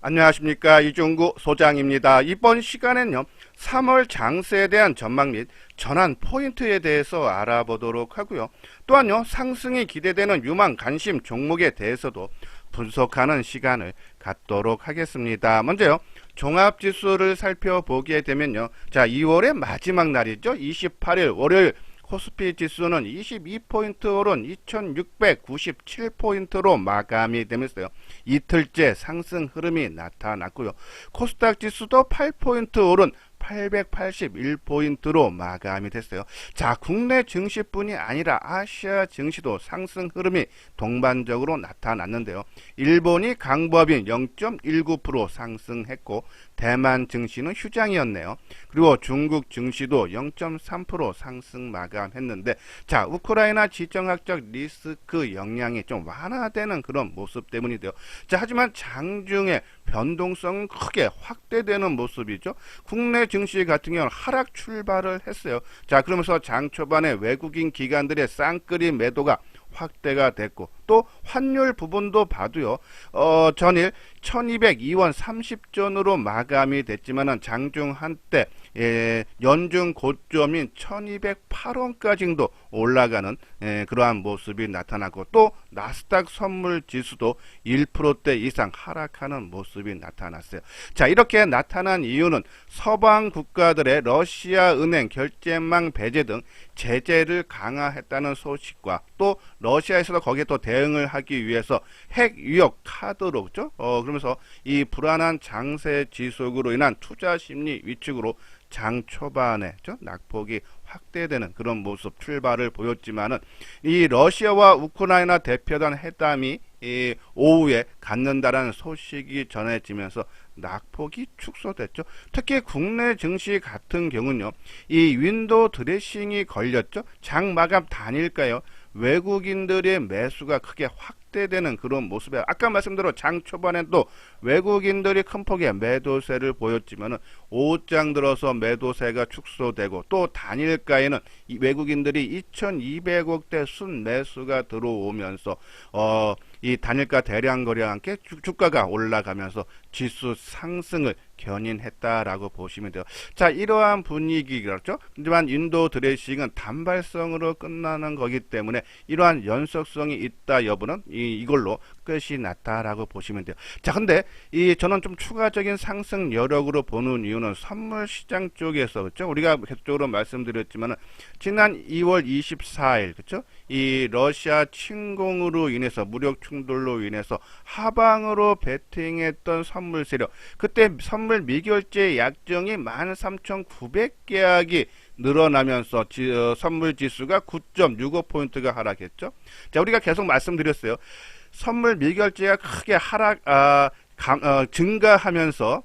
안녕하십니까, 이종구 소장입니다. 이번 시간엔요 3월 장세에 대한 전망 및 전환 포인트에 대해서 알아보도록 하고요. 또한요 상승이 기대되는 유망 관심 종목에 대해서도 분석하는 시간을 갖도록 하겠습니다. 먼저요 종합지수를 살펴보게 되면요, 자 2월의 마지막 날이죠, 28일 월요일 코스피 지수는 22포인트 오른 2697포인트로 마감이 되면서요, 이틀째 상승 흐름이 나타났고요. 코스닥 지수도 8포인트 오른 881포인트로 마감이 됐어요. 자, 국내 증시뿐이 아니라 아시아 증시도 상승 흐름이 동반적으로 나타났는데요. 일본이 강보합인 0.19% 상승했고 대만 증시는 휴장이었네요. 그리고 중국 증시도 0.3% 상승 마감했는데, 자, 우크라이나 지정학적 리스크 영향이 좀 완화되는 그런 모습 때문인데요. 자, 하지만 장중에 변동성은 크게 확대되는 모습이죠. 국내 증시 같은 경우는 하락 출발을 했어요. 자, 그러면서 장 초반에 외국인 기관들의 쌍끌이 매도가 확대가 됐고, 또 환율 부분도 봐도요, 전일 1202원 30전으로 마감이 됐지만은 장중 한때 연중 고점인 1208원까지도 올라가는 그러한 모습이 나타나고, 또 나스닥 선물 지수도 1%대 이상 하락하는 모습이 나타났어요. 자, 이렇게 나타난 이유는 서방 국가들의 러시아 은행 결제망 배제 등 제재를 강화했다는 소식과, 또 러시아에서도 거기에 또 대응을 하기 위해서 핵 위협 카드로, 그죠? 그러면서 이 불안한 장세 지속으로 인한 투자 심리 위축으로 장 초반에 낙폭이 확대되는 그런 모습 출발을 보였지만은, 이 러시아와 우크라이나 대표단 회담이 오후에 갖는다라는 소식이 전해지면서 낙폭이 축소됐죠. 특히 국내 증시 같은 경우는요, 이 윈도우 드레싱이 걸렸죠. 장 마감 단일가요, 외국인들의 매수가 크게 확대되는 그런 모습에, 아까 말씀대로 장 초반에도 외국인들이 큰 폭의 매도세를 보였지만은 오후장 들어서 매도세가 축소되고, 또 단일가에는 이 외국인들이 2200억대 순매수가 들어오면서 이 단일가 대량 거래와 함께 주가가 올라가면서 지수 상승을 견인했다라고 보시면 돼요. 자, 이러한 분위기겠죠. 하지만 윈도우 드레싱은 단발성으로 끝나는 거기 때문에 이러한 연속성이 있다 여부는 이걸로 끝이 났다라고 보시면 돼요. 자, 근데 저는 좀 추가적인 상승 여력으로 보는 이유는 선물 시장 쪽에서, 그렇죠? 우리가 계속적으로 말씀드렸지만은 지난 2월 24일, 그렇죠? 이 러시아 침공으로 인해서, 무력 충돌로 인해서 하방으로 베팅했던 선물 세력, 그때 선물 미결제 약정이 13,900계약이 늘어나면서 선물 지수가 9.65포인트가 하락했죠. 자, 우리가 계속 말씀드렸어요. 선물 미결제가 크게 증가하면서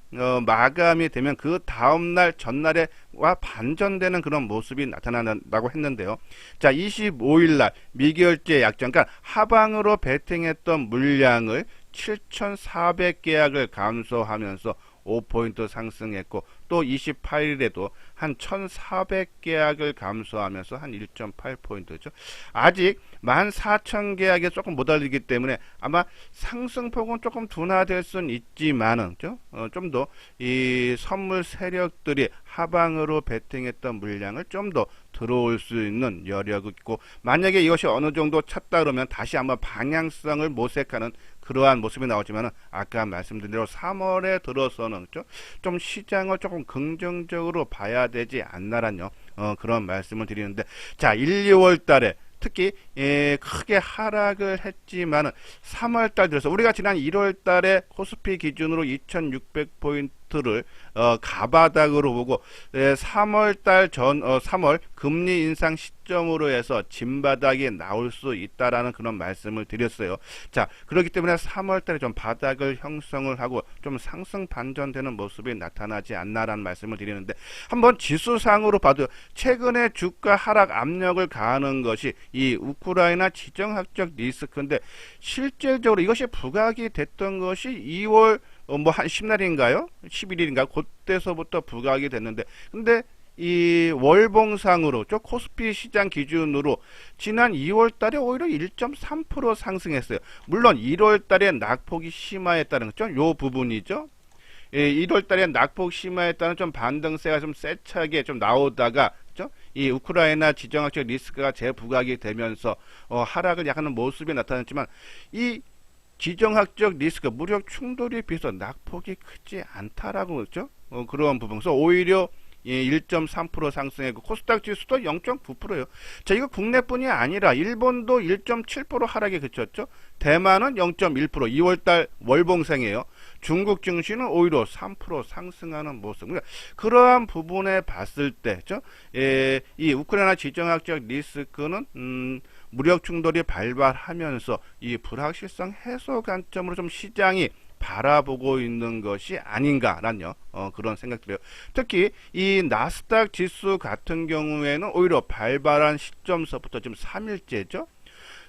마감이 되면 그 다음날 전날에와 반전되는 그런 모습이 나타난다고 했는데요. 자, 25일날 미결제 약정, 그러니까 하방으로 베팅했던 물량을 7,400계약을 감소하면서 5포인트 상승했고, 또 28일에도 한 1,400계약을 감소하면서 한 1.8포인트죠. 아직 14,000계약에 조금 못 알리기 때문에 아마 상승폭은 조금 둔화될 수는 있지만은 좀 더 이 선물 세력들이 하방으로 베팅했던 물량을 좀 더 들어올 수 있는 여력이 있고, 만약에 이것이 어느 정도 찼다 그러면 다시 한번 방향성을 모색하는 그러한 모습이 나오지만은, 아까 말씀드린 대로 3월에 들어서는 좀 시장을 조금 긍정적으로 봐야 되지 않나라는 그런 말씀을 드리는데, 자, 1, 2월 달에 특히 크게 하락을 했지만은 3월 달 들어서, 우리가 지난 1월 달에 코스피 기준으로 2600포인트를 가바닥으로 보고 3월 달 3월 금리 인상 시점으로 해서 진바닥이 나올 수 있다라는 그런 말씀을 드렸어요. 자, 그렇기 때문에 3월 달에 좀 바닥을 형성을 하고 좀 상승 반전되는 모습이 나타나지 않나라는 말씀을 드리는데, 한번 지수상으로 봐도 최근에 주가 하락 압력을 가하는 것이 이 우크라이나 지정학적 리스크인데, 실질적으로 이것이 부각이 됐던 것이 2월 한 10날인가요? 11일인가? 그때서부터 부각이 됐는데, 근데 이 월봉상으로 코스피 시장 기준으로 지난 2월 달에 오히려 1.3% 상승했어요. 물론 1월 달에 낙폭이 심화했다는 거죠. 요 부분이죠. 예, 1월 달에 낙폭 심화했다는 좀 반등세가 좀 세차게 좀 나오다가 이 우크라이나 지정학적 리스크가 재부각이 되면서 하락을 약하는 모습이 나타났지만 이 지정학적 리스크, 무력 충돌에 비해서 낙폭이 크지 않다라고 그랬죠. 그런 부분. 그래서 오히려 1.3% 상승했고 코스닥 지수도 0.9%예요. 자, 이거 국내뿐이 아니라 일본도 1.7% 하락에 그쳤죠. 대만은 0.1%, 2월달 월봉상이에요. 중국 증시는 오히려 3% 상승하는 모습. 그러니까 그러한 부분에 봤을 때, 이 우크라이나 지정학적 리스크는 무력 충돌이 발발하면서 이 불확실성 해소 관점으로 좀 시장이 바라보고 있는 것이 아닌가라는 그런 생각들이에요. 특히 이 나스닥 지수 같은 경우에는 오히려 발발한 시점서부터 지금 3일째죠.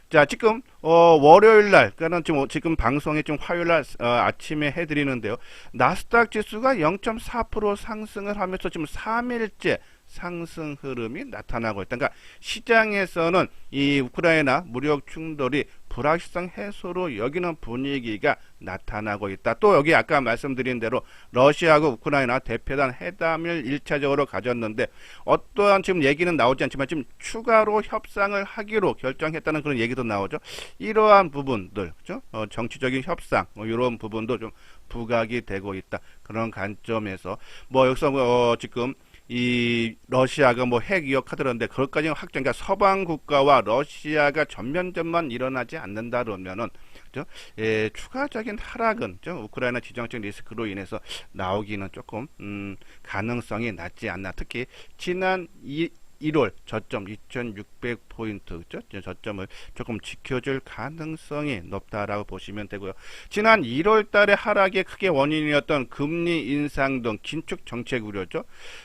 자, 지금 월요일 날, 그러니까 지금 방송이 좀 화요일 날 아침에 해드리는데요. 나스닥 지수가 0.4% 상승을 하면서 지금 3일째 상승 흐름이 나타나고 있다. 그러니까 시장에서는 이 우크라이나 무력 충돌이 불확실성 해소로 여기는 분위기가 나타나고 있다. 또 여기 아까 말씀드린 대로 러시아하고 우크라이나 대표단 회담을 1차적으로 가졌는데 어떠한 지금 얘기는 나오지 않지만 지금 추가로 협상을 하기로 결정했다는 그런 얘기도 나오죠. 이러한 부분들, 그죠? 정치적인 협상, 이런 부분도 좀 부각이 되고 있다. 그런 관점에서 여기서 지금 이 러시아가 핵 위협하더라는데 그것까지는 확정. 그러니까 서방 국가와 러시아가 전면전만 일어나지 않는다 그러면은 추가적인 하락은 우크라이나 지정적 리스크로 인해서 나오기는 조금 가능성이 낮지 않나. 특히 지난 1월 저점 2600포인트 저점을 조금 지켜줄 가능성이 높다라고 보시면 되고요. 지난 1월 달에 하락의 크게 원인이었던 금리 인상 등 긴축 정책 우려죠.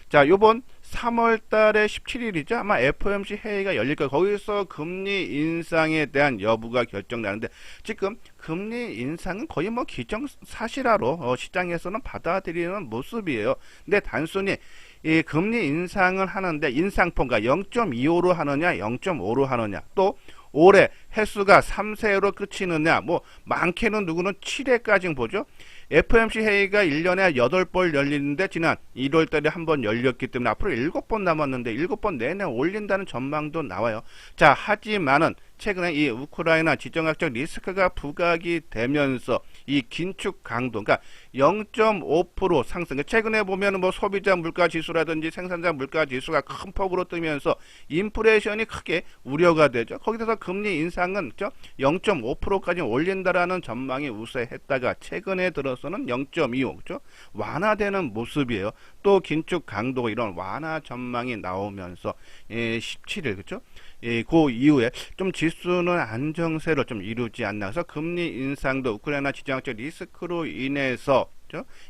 자, 요번 3월 달에 17일이죠. 아마 FOMC 회의가 열릴 거예요. 거기서 금리 인상에 대한 여부가 결정나는데 지금 금리 인상은 거의 기정사실화로 시장에서는 받아들이는 모습이에요. 근데 단순히 이 금리 인상을 하는데 인상폭가 0.25로 하느냐 0.5로 하느냐 또 올해 횟수가 3세로 그치느냐 많게는 누구는 7회까지 보죠. FOMC 회의가 1년에 8번 열리는데 지난 1월 달에 한 번 열렸기 때문에 앞으로 7번 남았는데 7번 내내 올린다는 전망도 나와요. 자, 하지만은 최근에 이 우크라이나 지정학적 리스크가 부각이 되면서 이 긴축 강도, 그러니까 0.5% 상승. 최근에 보면 소비자 물가 지수라든지 생산자 물가 지수가 큰 폭으로 뜨면서 인플레이션이 크게 우려가 되죠. 거기서 금리 인상은 0.5%까지 올린다라는 전망이 우세했다가 최근에 들어서는 0.25, 그죠? 완화되는 모습이에요. 또 긴축 강도 이런 완화 전망이 나오면서 17일, 그죠? 그 이후에 좀 지수는 안정세로 좀 이루지 않나. 그래서 금리 인상도 우크라이나 지정학적 리스크로 인해서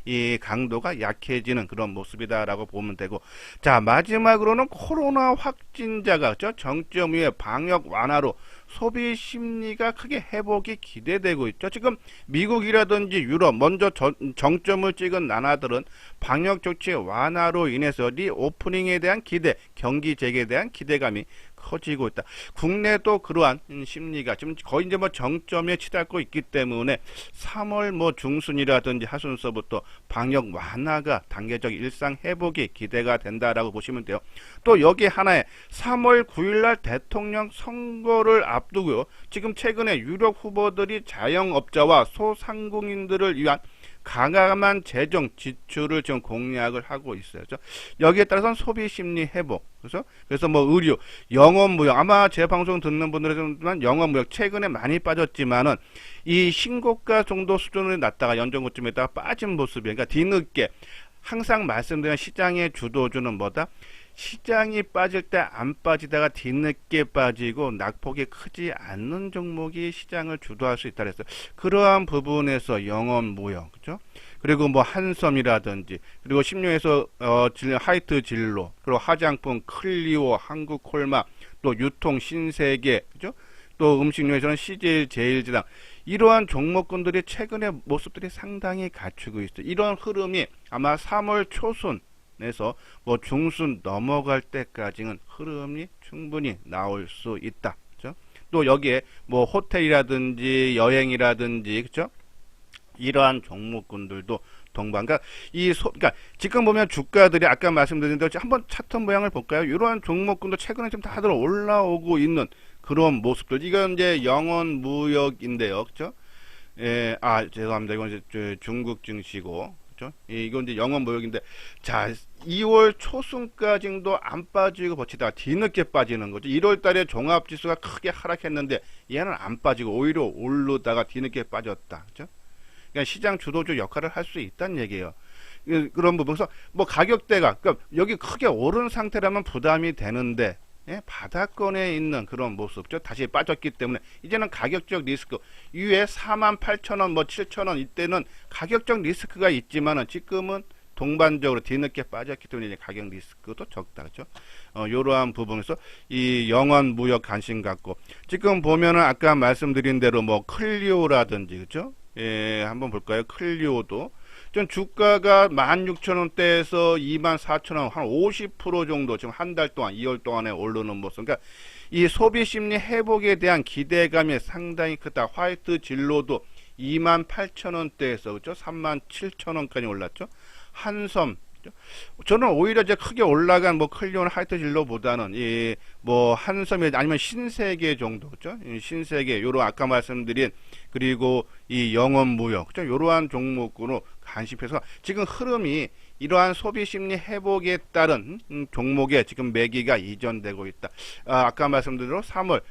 이 강도가 약해지는 그런 모습이다라고 보면 되고, 자, 마지막으로는 코로나 확진자가 정점 위에 방역 완화로 소비 심리가 크게 회복이 기대되고 있죠. 지금 미국이라든지 유럽 먼저 정점을 찍은 나라들은 방역 조치 완화로 인해서 리오프닝에 대한 기대, 경기 재개에 대한 기대감이 커지고 있다. 국내도 그러한 심리가 지금 거의 정점에 치닫고 있기 때문에 3월 중순이라든지 하순서부터 방역 완화가 단계적 일상 회복이 기대가 된다라고 보시면 돼요. 또 여기 하나에 3월 9일날 대통령 선거를 앞두고요. 지금 최근에 유력 후보들이 자영업자와 소상공인들을 위한 강함한 재정 지출을 지금 공약을 하고 있어요. 여기에 따라서는 소비 심리 회복. 그래서 의류, 영업무역, 아마 제 방송 듣는 분들은 영업무역 최근에 많이 빠졌지만은 이 신고가 정도 수준을 났다가 연정고점에다가 빠진 모습이에요. 그러니까 뒤늦게 항상 말씀드린 시장의 주도주는 시장이 빠질 때 안 빠지다가 뒤늦게 빠지고 낙폭이 크지 않는 종목이 시장을 주도할 수 있다 그랬어요. 그러한 부분에서 영업무역, 그죠? 그리고 한섬이라든지, 그리고 신유에서 하이트 진로, 그리고 화장품 클리오, 한국콜마, 또 유통 신세계, 그죠? 또 음식료에서는 CJ 제일제당, 이러한 종목군들이 최근의 모습들이 상당히 갖추고 있어요. 이런 흐름이 아마 3월 초순 중순에서 뭐 중순 넘어갈 때까지는 흐름이 충분히 나올 수 있다. 그죠? 또 여기에 뭐 호텔이라든지 여행이라든지 그죠? 이러한 종목군들도 동반. 그러니까 지금 보면 주가들이 아까 말씀드린 대로 한번 차트 모양을 볼까요? 이러한 종목군도 최근에 좀 다들 올라오고 있는 그런 모습들. 이건 이제 영원 무역인데요, 그죠? 예, 죄송합니다. 이건 이제 중국 증시고, 그죠? 이건 이제 영원 무역인데, 자, 2월 초순까지도 안 빠지고 버티다가 뒤늦게 빠지는 거죠. 1월 달에 종합지수가 크게 하락했는데, 얘는 안 빠지고 오히려 오르다가 뒤늦게 빠졌다, 그죠? 그러니까 시장 주도적 역할을 할 수 있다는 얘기예요. 그런 부분에서 뭐 가격대가 그러니까 여기 크게 오른 상태라면 부담이 되는데 예? 바닥권에 있는 그런 모습죠. 다시 빠졌기 때문에 이제는 가격적 리스크 위에 48,000원 뭐 7,000원 이때는 가격적 리스크가 있지만은 지금은 동반적으로 뒤늦게 빠졌기 때문에 이제 가격 리스크도 적다. 그죠? 이러한 부분에서 이 영원 무역 관심 갖고 지금 보면은 아까 말씀드린 대로 뭐 클리오라든지 그죠? 예, 한번 볼까요? 클리오도 전 주가가 16,000원대에서 24,000원 한 50% 정도 지금 한 달 동안 2월 동안에 오르는 모습. 그러니까 이 소비 심리 회복에 대한 기대감이 상당히 크다. 화이트 진로도 28,000원대에서 그죠? 37,000원까지 올랐죠. 한섬 저는 오히려 이제 크게 올라간 뭐 클리오나 하이트 진로보다는 이 뭐 한섬이 아니면 신세계 정도 그죠? 신세계 요런 아까 말씀드린 그리고 이 영원 무역 그죠? 요러한 종목으로 간식해서 지금 흐름이 이러한 소비 심리 회복에 따른 종목에 지금 매기가 이전되고 있다. 아까 말씀드린 대로 3월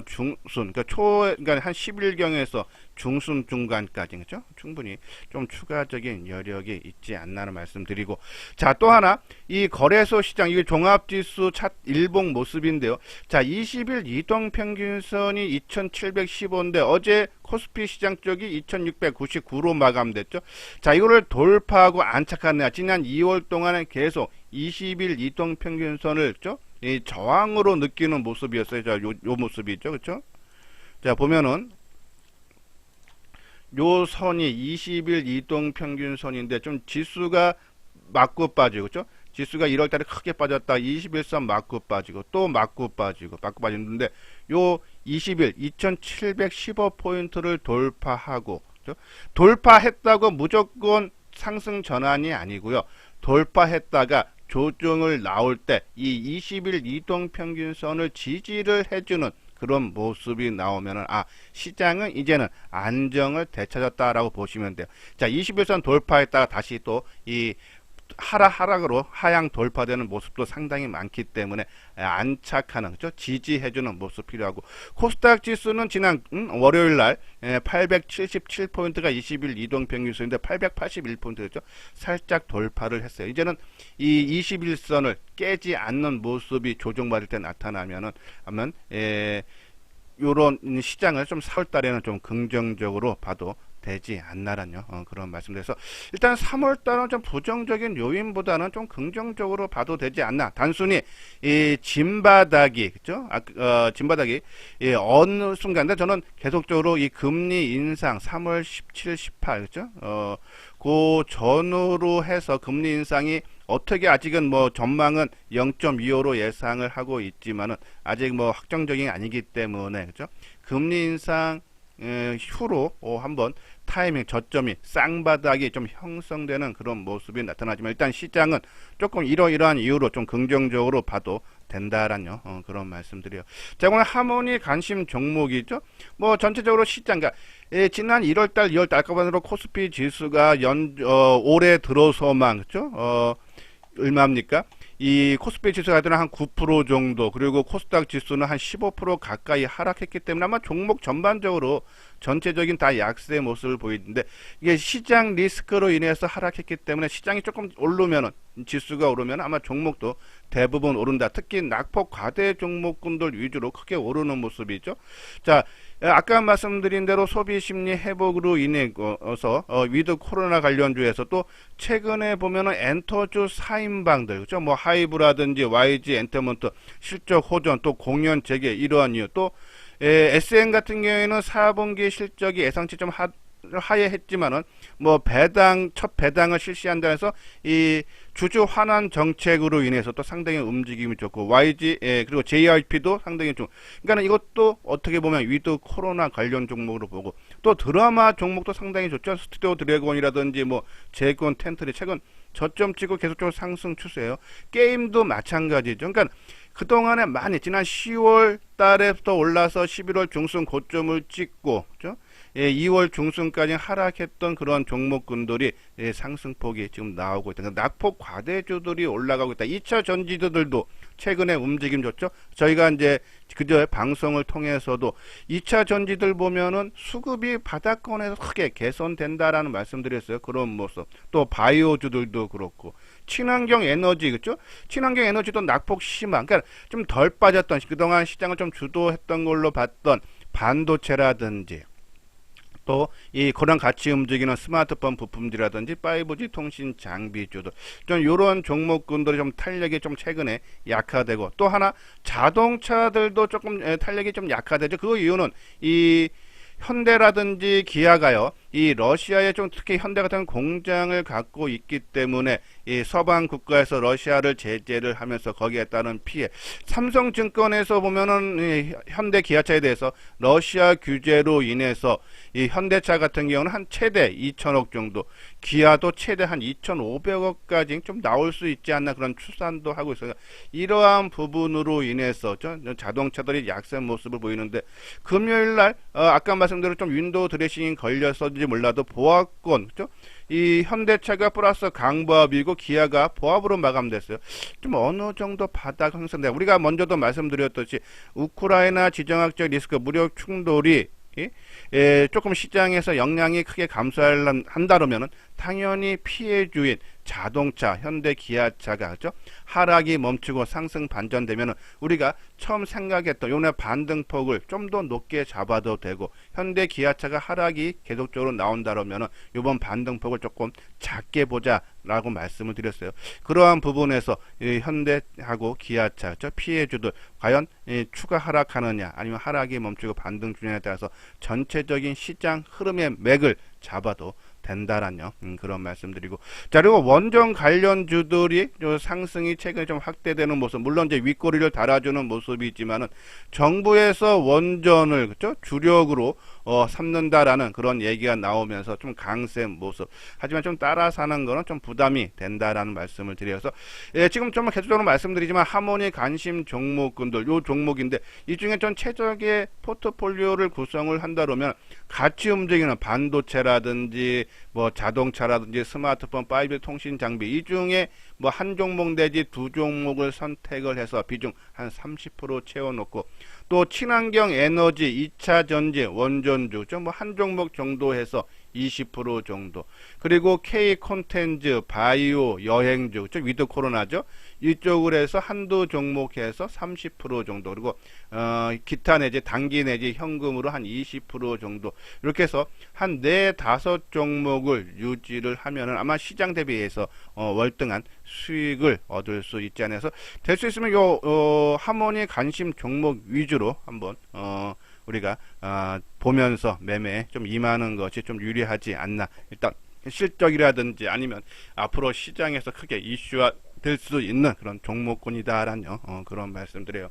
중순 그러니까 그러니까 한 10일경에서 중순 중간까지 그죠? 충분히 좀 추가적인 여력이 있지 않나는 말씀드리고 자, 또 하나 이 거래소 시장 이게 종합지수 차 일봉 모습인데요. 자, 20일 이동평균선이 2715인데 어제 코스피 시장 쪽이 2699로 마감됐죠. 자, 이거를 돌파하고 안착한 지난 2월 동안에 계속 20일 이동평균선을 이 저항으로 느끼는 모습이었어요. 자, 요 모습이죠. 그렇죠? 자, 보면은 요 선이 20일 이동평균선인데 좀 지수가 맞고 빠지고 그렇죠? 지수가 1월 달에 크게 빠졌다. 21선 맞고 빠지고 또 맞고 빠지는데 요 20일 2715포인트를 돌파하고 그렇죠? 돌파했다고 무조건 상승 전환이 아니고요. 돌파했다가 조정을 나올 때 이 20일 이동평균선을 지지를 해주는 그런 모습이 나오면은 시장은 이제는 안정을 되찾았다라고 보시면 돼요. 자, 21선 돌파했다가 다시 또 이 하락으로 하향 돌파되는 모습도 상당히 많기 때문에 안착하는 그죠? 지지해주는 모습 필요하고 코스닥 지수는 지난 월요일 날 877포인트가 20일 이동평균선인데 881포인트였죠. 살짝 돌파를 했어요. 이제는 이 21선을 깨지 않는 모습이 조정받을 때 나타나면은 요런 시장을 좀 4월 달에는 좀 긍정적으로 봐도 되지 않나라는 그런 말씀드려서 일단 3월 달은 좀 부정적인 요인보다는 좀 긍정적으로 봐도 되지 않나. 단순히 이 진바닥이 그죠? 진바닥이 어느 순간인데 저는 계속적으로 이 금리 인상 3월 17, 18 그죠? 그 전후로 해서 금리 인상이 어떻게 아직은 뭐 전망은 0.25로 예상을 하고 있지만은 아직 뭐 확정적인 게 아니기 때문에 그죠? 금리 인상 후로 한번 타이밍 저점이 쌍바닥이 좀 형성되는 그런 모습이 나타나지만 일단 시장은 조금 이러이러한 이유로 좀 긍정적으로 봐도 된다라는 그런 말씀드려요. 자, 오늘 하모니 관심 종목이죠. 뭐 전체적으로 시장 지난 1월달, 2월달 아까 반으로 코스피 지수가 올해 들어서만 그죠? 얼마입니까? 이 코스피 지수가 한 9% 정도 그리고 코스닥 지수는 한 15% 가까이 하락했기 때문에 아마 종목 전반적으로 전체적인 다 약세 모습을 보이는데 이게 시장 리스크로 인해서 하락했기 때문에 시장이 조금 오르면은 지수가 오르면 아마 종목도 대부분 오른다. 특히 낙폭 과대 종목군들 위주로 크게 오르는 모습이죠. 자, 아까 말씀드린 대로 소비 심리 회복으로 인해서 위드 코로나 관련주에서 또 최근에 보면은 엔터주 4인방들 그죠? 뭐 하이브라든지 YG 엔터먼트 실적 호전 또 공연 재개 이러한 이유 또 SN 같은 경우에는 4분기 실적이 예상치 좀 하에 했지만은 뭐 첫 배당을 실시한다 해서 이 주주 환원 정책으로 인해서 또 상당히 움직임이 좋고 YG 그리고 JYP도 상당히 좀 그러니까 이것도 어떻게 보면 위드 코로나 관련 종목으로 보고 또 드라마 종목도 상당히 좋죠. 스튜디오 드래곤이라든지 뭐 제이콘 텐트리 최근 저점 찍고 계속적으로 상승 추세예요. 게임도 마찬가지죠. 그러니까 그동안에 많이 지난 10월 달에부터 올라서 11월 중순 고점을 찍고 그죠? 2월 중순까지 하락했던 그런 종목군들이 상승폭이 지금 나오고 있다. 그러니까 낙폭 과대주들이 올라가고 있다. 2차 전지주들도 최근에 움직임 좋죠. 저희가 이제 그저 방송을 통해서도 2차 전지들 보면은 수급이 바닥권에서 크게 개선된다라는 말씀드렸어요. 그런 모습. 또 바이오주들도 그렇고 친환경 에너지 그렇죠? 친환경 에너지도 낙폭 심한 그러니까 좀 덜 빠졌던 그동안 시장을 좀 주도했던 걸로 봤던 반도체라든지 또 이 그런 같이 움직이는 스마트폰 부품들이라든지 5G 통신 장비주들 좀 이런 종목군들이 좀 탄력이 좀 최근에 약화되고 또 하나 자동차들도 조금 탄력이 좀 약화되죠. 그 이유는 이 현대라든지 기아가요. 이 러시아에 좀 특히 현대 같은 공장을 갖고 있기 때문에 이 서방 국가에서 러시아를 제재를 하면서 거기에 따른 피해. 삼성증권에서 보면은 이 현대 기아차에 대해서 러시아 규제로 인해서 이 현대차 같은 경우는 한 최대 2천억 정도, 기아도 최대 한 2,500억까지 좀 나올 수 있지 않나 그런 추산도 하고 있어요. 이러한 부분으로 인해서 자동차들이 약세 모습을 보이는데 금요일 날 아까 말씀대로 좀 윈도우 드레싱이 걸렸었는지 몰라도 보합권 그죠? 이 현대차가 플러스 강보합이고 기아가 보합으로 마감됐어요. 좀 어느 정도 바닥 형성돼. 우리가 먼저도 말씀드렸듯이 우크라이나 지정학적 리스크 무력 충돌이 조금 시장에서 영향이 크게 감소한다면은 당연히 피해주인 자동차, 현대 기아차가 그죠? 하락이 멈추고 상승 반전되면은 우리가 처음 생각했던 요네 반등폭을 좀 더 높게 잡아도 되고 현대 기아차가 하락이 계속적으로 나온다면은 요번 반등폭을 조금 작게 보자라고 말씀을 드렸어요. 그러한 부분에서 이 현대하고 기아차 그죠? 피해주들 과연 추가 하락하느냐 아니면 하락이 멈추고 반등 주냐에 따라서 전체적인 시장 흐름의 맥을 잡아도 된다라는 그런 말씀드리고 자 그리고 원전 관련주들이 상승이 최근에 좀 확대되는 모습 물론 이제 윗꼬리를 달아주는 모습이지만은 정부에서 원전을 그죠 주력으로 삼는다라는 그런 얘기가 나오면서 좀 강세 모습 하지만 좀 따라 사는 거는 좀 부담이 된다라는 말씀을 드려서 지금 좀 계속적으로 말씀드리지만 하모니 관심 종목군들 요 종목인데 이 중에 전 최적의 포트폴리오를 구성을 한다면 같이 움직이는 반도체라든지 뭐 자동차라든지 스마트폰 5G 통신 장비 이 중에 뭐 한 종목 내지 두 종목을 선택을 해서 비중 한 30% 채워놓고 또 친환경 에너지 2차 전지 원전주 좀 뭐 한 종목 정도 해서 20% 정도 그리고 K 콘텐츠 바이오 여행주 좀 위드 코로나죠 이쪽으로 해서 한두 종목해서 30% 정도 그리고 기타 내지 단기 내지 현금으로 한 20% 정도 이렇게 해서 한 4-5 종목을 유지를 하면은 아마 시장 대비해서 월등한 수익을 얻을 수 있지 않아서 될 수 있으면 요 하모니 관심 종목 위주로 한번 우리가 보면서 매매에 좀 임하는 것이 좀 유리하지 않나 일단 실적이라든지 아니면 앞으로 시장에서 크게 이슈화 될 수 있는 그런 종목군이다라는 그런 말씀드려요.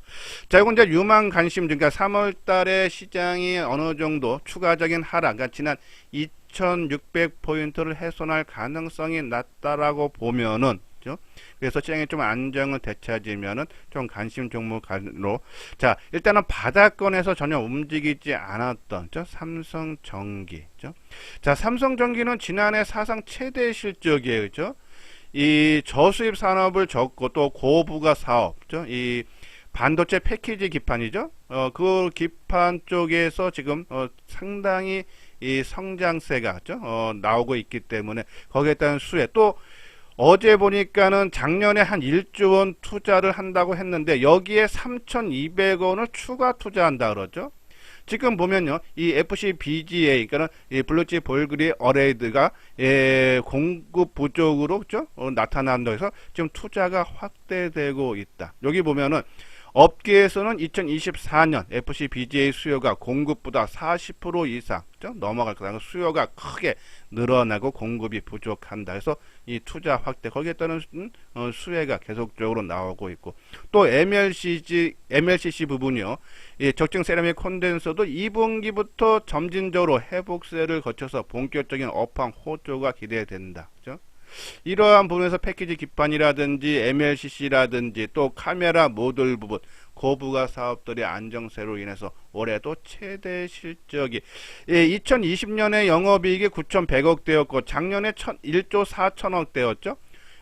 자, 이건 이제 유망 관심 그러니까 3월 달에 시장이 어느 정도 추가적인 하락, 그러니까 지난 2,600포인트를 훼손할 가능성이 낮다라고 보면은 그죠? 그래서 시장이 좀 안정을 되찾으면은 좀 관심 종목으로 자 일단은 바닥권에서 전혀 움직이지 않았던 삼성전기 자 삼성전기는 지난해 사상 최대 실적이에요. 그죠? 이 저수입 산업을 접고 또 고부가 사업 이 반도체 패키지 기판이죠. 그 기판 쪽에서 지금 상당히 이 성장세가 나오고 있기 때문에 거기에 따른 수혜 또 어제 보니까는 작년에 한 1조 원 투자를 한다고 했는데 여기에 3,200원을 추가 투자한다 그러죠. 지금 보면요, 이 FCBGA, 그러니까 이 블루칩 볼그리 어레이드가 공급 부족으로 나타난다 해서 지금 투자가 확대되고 있다. 여기 보면은 업계에서는 2024년 FC BGA 수요가 공급보다 40% 이상 넘어갈 거다. 수요가 크게 늘어나고 공급이 부족한다. 그래서 이 투자 확대 거기에 따른 수혜가 계속적으로 나오고 있고, 또 MLCC 부분이요. 이 적정 세라믹 콘덴서도 2분기부터 점진적으로 회복세를 거쳐서 본격적인 업황 호조가 기대된다. 그죠? 이러한 부분에서 패키지 기판이라든지 MLCC라든지 또 카메라 모듈 부분 고부가 사업들의 안정세로 인해서 올해도 최대 실적이 2020년에 영업이익이 9,100억대였고 작년에 1조 4천억대였죠.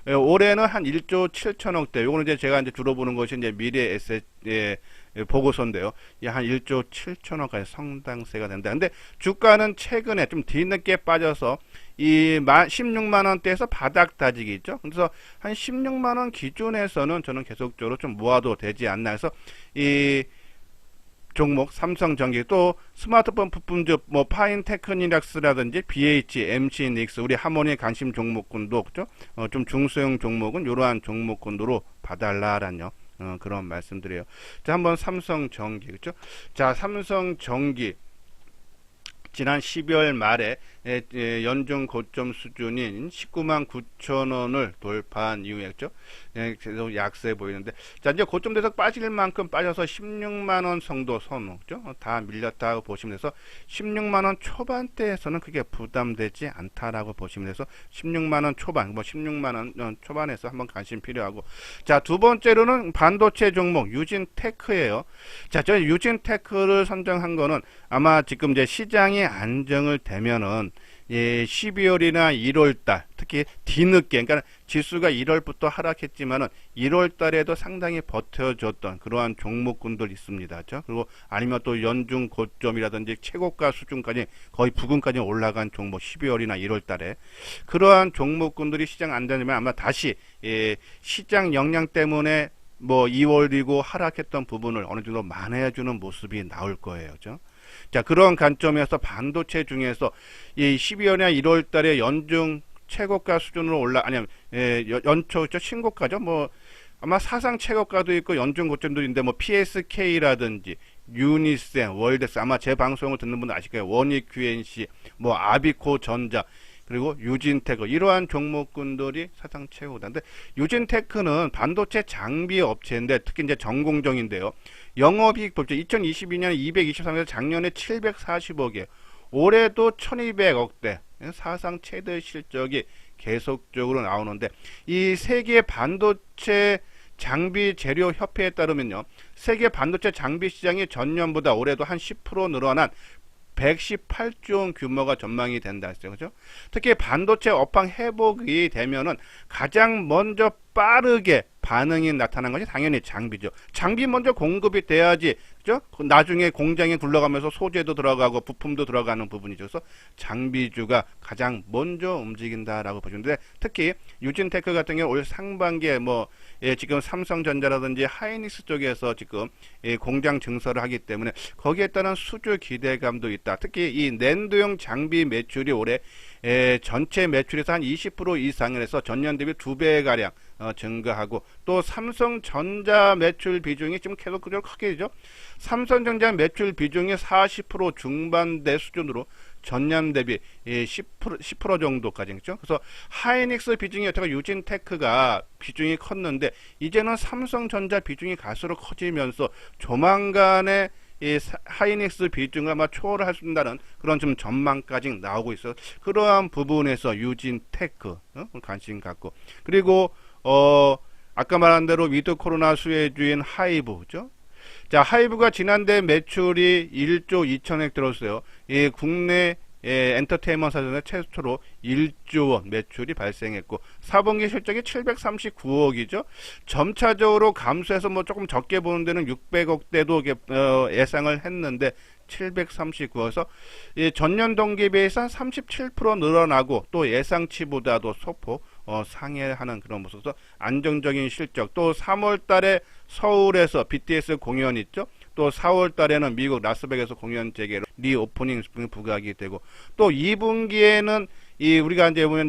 올해는 한 1조 7천억대. 요거는 이제 제가 이제 주로 보는 것이 이제 미래 에셋 보고서인데요. 한 1조 7천억까지 성장세가 된다. 근데 주가는 최근에 좀 뒤늦게 빠져서 이 16만원대에서 바닥 다지기 있죠. 그래서 한 16만원 기준에서는 저는 계속적으로 좀 모아도 되지 않나 해서 이 종목 삼성전기, 또 스마트폰 부품주 뭐 파인테크닉스라든지 BH, MC닉스 우리 하모니 관심 종목군도 그죠? 좀 중소형 종목은 이러한 종목군으로 봐달라라는 그런 말씀드려요. 자, 한번 삼성전기 그죠? 자, 삼성전기 지난 12월 말에 연중 고점 수준인 19만 9천 원을 돌파한 이후였죠. 계속 약세 보이는데, 자, 이제 고점 돼서 빠질 만큼 빠져서 16만 원 정도 선호죠. 다 밀렸다고 보시면 돼서 16만 원 초반대에서는 그게 부담되지 않다라고 보시면 돼서 16만 원 초반, 뭐 16만 원 초반에서 한번 관심 필요하고, 자, 두 번째로는 반도체 종목 유진테크예요. 자, 저 유진테크를 선정한 거는 아마 지금 이제 시장이 안정을 되면은 12월이나 1월달 특히 뒤늦게, 그러니까 지수가 1월부터 하락했지만은 1월달에도 상당히 버텨줬던 그러한 종목군들 있습니다. 그렇죠? 그리고 아니면 또 연중 고점이라든지 최고가 수준까지 거의 부근까지 올라간 종목 12월이나 1월달에 그러한 종목군들이 시장 안되면 아마 다시 시장 영향 때문에 뭐 2월이고 하락했던 부분을 어느 정도 만회해주는 모습이 나올 거예요. 그렇죠? 자, 그런 관점에서 반도체 중에서 이 12월이나 1월 달에 연중 최고가 수준으로 아니면 연초 신고가죠. 뭐 아마 사상 최고가도 있고 연중 고점도 있는데 뭐 PSK라든지 유니센, 월덱스, 아마 제 방송을 듣는 분들 아실 거예요. 원익 QNC, 뭐 아비코 전자, 그리고 유진테크, 이러한 종목군들이 사상 최고다인데, 유진테크는 반도체 장비 업체인데 특히 이제 전공정인데요. 영업이익 볼때 2022년 223에서 작년에 740억이에요. 올해도 1200억대, 사상 최대 실적이 계속적으로 나오는데, 이 세계 반도체 장비 재료 협회에 따르면요, 세계 반도체 장비 시장이 전년보다 올해도 한 10% 늘어난 118조 원 규모가 전망이 된다 했어요. 그죠? 특히 반도체 업황 회복이 되면은 가장 먼저 빠르게 반응이 나타난 것이 당연히 장비죠. 장비 먼저 공급이 돼야지, 그죠? 나중에 공장에 굴러가면서 소재도 들어가고 부품도 들어가는 부분이죠. 그래서 장비주가 가장 먼저 움직인다라고 보시는데, 특히 유진테크 같은 경우 올 상반기에 지금 삼성전자라든지 하이닉스 쪽에서 지금 공장 증설을 하기 때문에 거기에 따른 수주 기대감도 있다. 특히 이 낸드용 장비 매출이 올해 전체 매출에서 한 20% 이상을 해서 전년 대비 2배가량 증가하고, 또 삼성전자 매출 비중이 지금 계속 그대로 크게 되죠. 삼성전자 매출 비중이 40% 중반대 수준으로 전년 대비 10% 정도까지 있죠. 그래서 하이닉스 비중이 여태까지 유진테크가 비중이 컸는데 이제는 삼성전자 비중이 갈수록 커지면서 조만간에 이 하이닉스 비중을 아마 초월할 수 있다는 그런 좀 전망까지 나오고 있어요. 그러한 부분에서 유진테크 관심 갖고, 그리고 아까 말한 대로 위드 코로나 수혜주인 하이브죠. 자, 하이브가 지난달 매출이 1조 2천억 들었어요. 국내 엔터테인먼트 사전에 최초로 1조 원 매출이 발생했고 4분기 실적이 739억이죠. 점차적으로 감소해서 뭐 조금 적게 보는 데는 600억대도 예상을 했는데 739에서 전년 동기 비해서 37% 늘어나고, 또 예상치보다도 소폭 상회하는 그런 모습에서 안정적인 실적, 또 3월 달에 서울에서 BTS 공연 있죠. 또 4월 달에는 미국 라스베가스 공연 재개로 리오프닝 부각이 되고, 또 2분기에는 우리가 이제 보면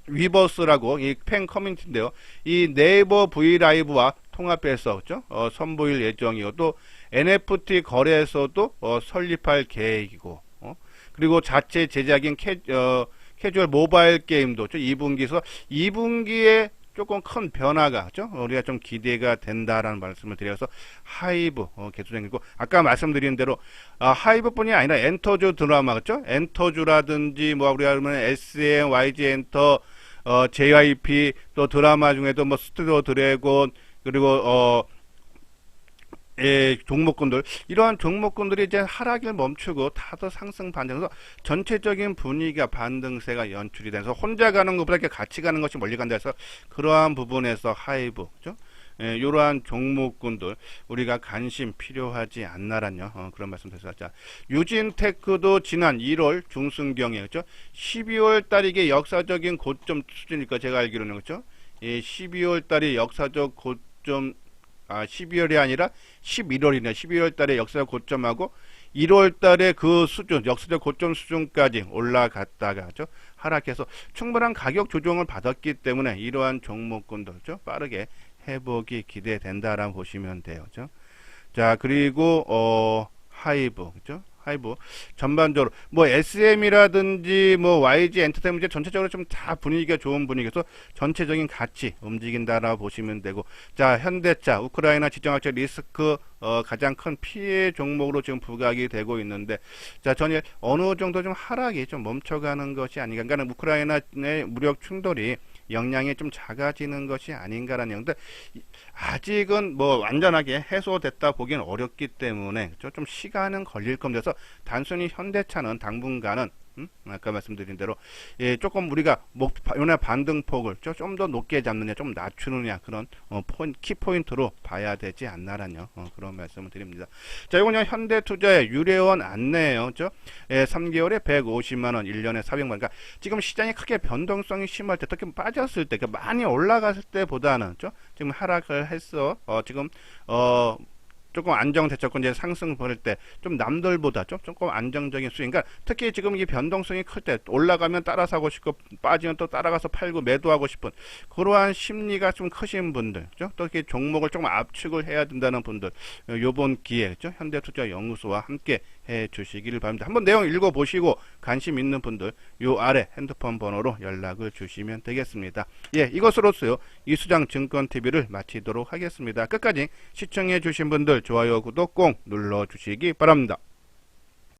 위버스라고 이 팬 커뮤니티인데요. 이 네이버 브이라이브와 통합해서 그죠? 선보일 예정이고 또 NFT 거래에서도 설립할 계획이고 그리고 자체 제작인 캐주얼 모바일 게임도 2분기에서 2분기에 조금 큰 변화가 우리가 좀 기대가 된다라는 말씀을 드려서 하이브 개수적이고 아까 말씀드린 대로 하이브뿐이 아니라 엔터주 드라마 그죠? 엔터주라든지 뭐 우리가 그러면 SM, YG 엔터, JYP 또 드라마 중에도 뭐 스튜디오 드래곤 그리고 종목군들 이러한 종목군들이 이제 하락을 멈추고 다소 상승 반등해서 전체적인 분위기가 반등세가 연출이 돼서 혼자 가는 것보다 이렇게 같이 가는 것이 멀리 간다 해서 그러한 부분에서 하이브 그죠? 이러한 종목군들 우리가 관심 필요하지 않나란요 그런 말씀 드렸습니다. 자, 유진테크도 지난 1월 중순경에 그죠? 12월 달이 이게 역사적인 고점 수준이니까 제가 알기로는 그죠? 12월 달이 역사적 고점 12월이 아니라 11월이네. 12월 달에 역사적 고점하고 1월 달에 그 수준, 역사적 고점 수준까지 올라갔다가 하락해서 충분한 가격 조정을 받았기 때문에 이러한 종목군들 빠르게 회복이 기대된다라고 보시면 돼요. 자, 그리고 하이브 하이브 전반적으로 뭐 SM이라든지 뭐 YG 엔터테인먼트 전체적으로 좀 다 분위기가 좋은 분위기에서 전체적인 가치 움직인다라고 보시면 되고 자 현대차 우크라이나 지정학적 리스크 가장 큰 피해 종목으로 지금 부각이 되고 있는데 자 전일 어느 정도 좀 하락이 좀 멈춰가는 것이 아닌가 그러니까 우크라이나의 무력 충돌이 영향이 좀 작아지는 것이 아닌가라는 얘기인데 아직은 뭐 완전하게 해소됐다 보기는 어렵기 때문에 좀 시간은 걸릴 겁니다. 그래서 단순히 현대차는 당분간은 아까 말씀드린 대로 조금 우리가 요날 반등폭을 좀 더 높게 잡느냐 좀 낮추느냐 그런 키포인트로 봐야 되지 않나라뇨 그런 말씀을 드립니다. 자 이건 현대투자의 유례원 안내예요. 3개월에 150만원 1년에 400만원 그러니까 지금 시장이 크게 변동성이 심할 때 특히 빠졌을 때 그러니까 많이 올라갔을 때보다는 지금 하락을 했어 지금 조금 안정됐었고 이제 상승 벌일 때 좀 남들보다 조금 안정적인 수익. 그러니까 특히 지금 이 변동성이 클 때 올라가면 따라 사고 싶고 빠지면 또 따라가서 팔고 매도하고 싶은 그러한 심리가 좀 크신 분들, 또 이렇게 종목을 조금 압축을 해야 된다는 분들, 요번 기회에 현대투자연구소와 함께 해 주시기를 바랍니다. 한번 내용 읽어보시고 관심 있는 분들 요 아래 핸드폰 번호로 연락을 주시면 되겠습니다. 예, 이것으로서요 이수장 증권TV를 마치도록 하겠습니다. 끝까지 시청해 주신 분들 좋아요 구독 꼭 눌러 주시기 바랍니다.